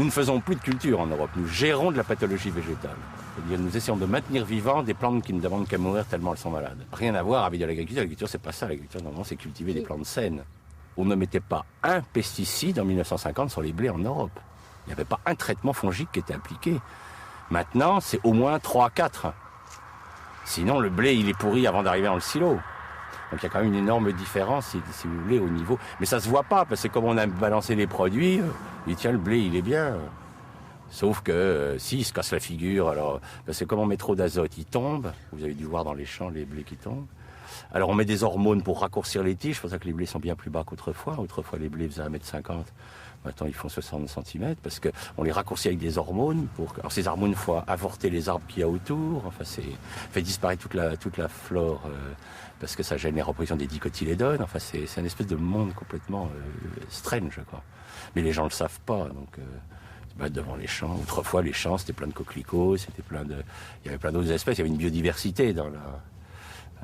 Nous ne faisons plus de culture en Europe, nous gérons de la pathologie végétale. C'est-à-dire nous essayons de maintenir vivants des plantes qui ne demandent qu'à mourir tellement elles sont malades. Rien à voir avec de l'agriculture. L'agriculture, c'est pas ça. L'agriculture, normalement, c'est cultiver des plantes saines. On ne mettait pas un pesticide en 1950 sur les blés en Europe. Il n'y avait pas un traitement fongique qui était appliqué. Maintenant, c'est au moins 3-4. Sinon, le blé, il est pourri avant d'arriver dans le silo. Donc il y a quand même une énorme différence, si vous voulez, au niveau... Mais ça se voit pas, parce que comme on a balancé les produits, il tiens, le blé, il est bien. Sauf que s'il se casse la figure, alors... Parce que comme on met trop d'azote, il tombe. Vous avez dû voir dans les champs les blés qui tombent. Alors on met des hormones pour raccourcir les tiges, c'est pour ça que les blés sont bien plus bas qu'autrefois. Autrefois, les blés faisaient 1,50 m. Maintenant, ils font 60 cm, parce qu'on les raccourcit avec des hormones. Alors ces hormones, il faut avorter les arbres qu'il y a autour. Enfin, fait disparaître toute la flore... parce que ça gêne les reproductions des dicotylédones. Enfin, c'est un espèce de monde complètement strange, quoi. Mais les gens le savent pas, donc devant les champs. Autrefois, les champs, c'était plein de coquelicots, il y avait plein d'autres espèces, il y avait une biodiversité dans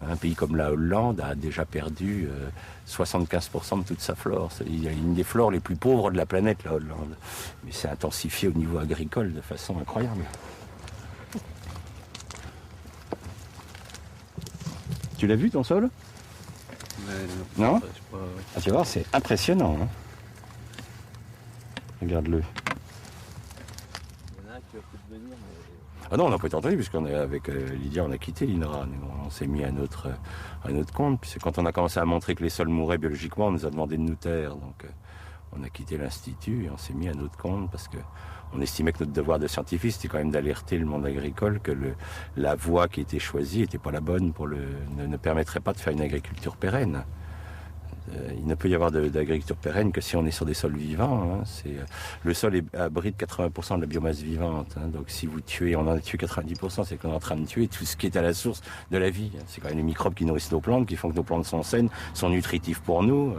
un pays comme la Hollande a déjà perdu 75% de toute sa flore. Il y a une des flores les plus pauvres de la planète, la Hollande. Mais c'est intensifié au niveau agricole de façon incroyable. Tu l'as vu ton sol? Non? Ah, tu vas voir, c'est impressionnant. Hein, regarde-le. Il y en a un qui va peut-être venir. Mais... Ah non, on n'a pas été entendu, puisqu'on est avec Lydia, on a quitté l'INRA. On s'est mis à notre compte. Puis quand on a commencé à montrer que les sols mouraient biologiquement, on nous a demandé de nous taire. Donc on a quitté l'Institut et on s'est mis à notre compte parce que on estimait que notre devoir de scientifique, c'était quand même d'alerter le monde agricole que la voie qui était choisie n'était pas la bonne ne permettrait pas de faire une agriculture pérenne. Il ne peut y avoir d'agriculture pérenne que si on est sur des sols vivants. Hein. Le sol abrite 80% de la biomasse vivante. Hein. Donc si vous tuez, on en a tué 90%, c'est qu'on est en train de tuer tout ce qui est à la source de la vie. C'est quand même les microbes qui nourrissent nos plantes, qui font que nos plantes sont saines, sont nutritifs pour nous.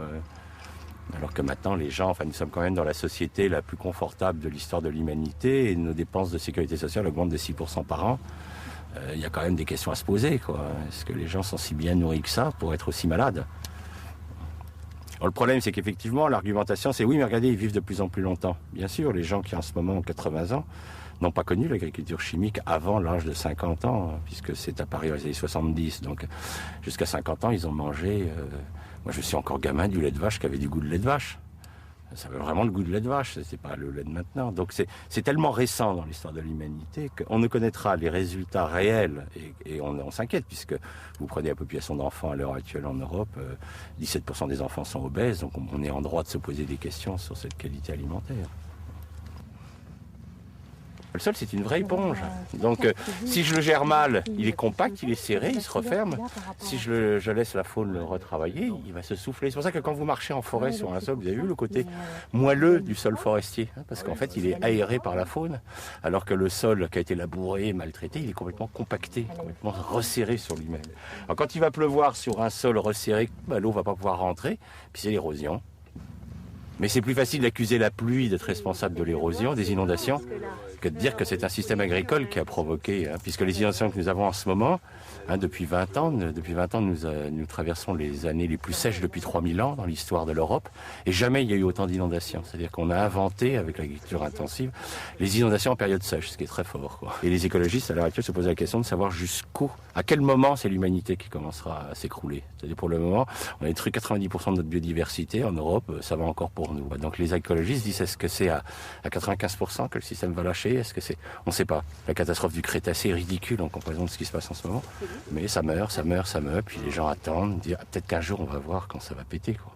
Alors que maintenant, les gens, nous sommes quand même dans la société la plus confortable de l'histoire de l'humanité et nos dépenses de sécurité sociale augmentent de 6% par an. Il y a quand même des questions à se poser, quoi. Est-ce que les gens sont si bien nourris que ça pour être aussi malades? Alors, le problème, c'est qu'effectivement, l'argumentation, c'est oui, mais regardez, ils vivent de plus en plus longtemps. Bien sûr, les gens qui en ce moment ont 80 ans n'ont pas connu l'agriculture chimique avant l'âge de 50 ans, hein, puisque c'est apparu dans les années 70. Donc, jusqu'à 50 ans, ils ont mangé... Moi, je suis encore gamin du lait de vache qui avait du goût de lait de vache. Ça avait vraiment le goût de lait de vache, c'est pas le lait de maintenant. Donc c'est tellement récent dans l'histoire de l'humanité qu'on ne connaîtra les résultats réels et on s'inquiète puisque vous prenez la population d'enfants à l'heure actuelle en Europe, 17% des enfants sont obèses, donc on est en droit de se poser des questions sur cette qualité alimentaire. Le sol, c'est une vraie éponge. Donc, si je le gère mal, il est compact, il est serré, il se referme. Si je laisse la faune le retravailler, il va se souffler. C'est pour ça que quand vous marchez en forêt sur un sol, vous avez vu le côté moelleux du sol forestier. Hein, parce qu'en fait, il est aéré par la faune. Alors que le sol qui a été labouré, maltraité, il est complètement compacté, complètement resserré sur lui-même. Alors, quand il va pleuvoir sur un sol resserré, l'eau ne va pas pouvoir rentrer. Puis c'est l'érosion. Mais c'est plus facile d'accuser la pluie d'être responsable de l'érosion, des inondations, que de dire que c'est un système agricole qui a provoqué, hein, puisque les inondations que nous avons en ce moment, depuis 20 ans, nous traversons les années les plus sèches depuis 3000 ans dans l'histoire de l'Europe, et jamais il y a eu autant d'inondations. C'est-à-dire qu'on a inventé, avec l'agriculture intensive, les inondations en période sèche, ce qui est très fort, quoi. Et les écologistes, à l'heure actuelle, se posent la question de savoir à quel moment c'est l'humanité qui commencera à s'écrouler. C'est-à-dire pour le moment, on a détruit 90% de notre biodiversité en Europe, ça va encore pour nous. Donc les écologistes disent, est-ce que c'est à 95% que le système va lâcher? Est-ce que c'est... On ne sait pas. La catastrophe du Crétacé est ridicule en comparaison de ce qui se passe en ce moment. Mais ça meurt, puis les gens attendent, disent peut-être qu'un jour on va voir quand ça va péter, quoi.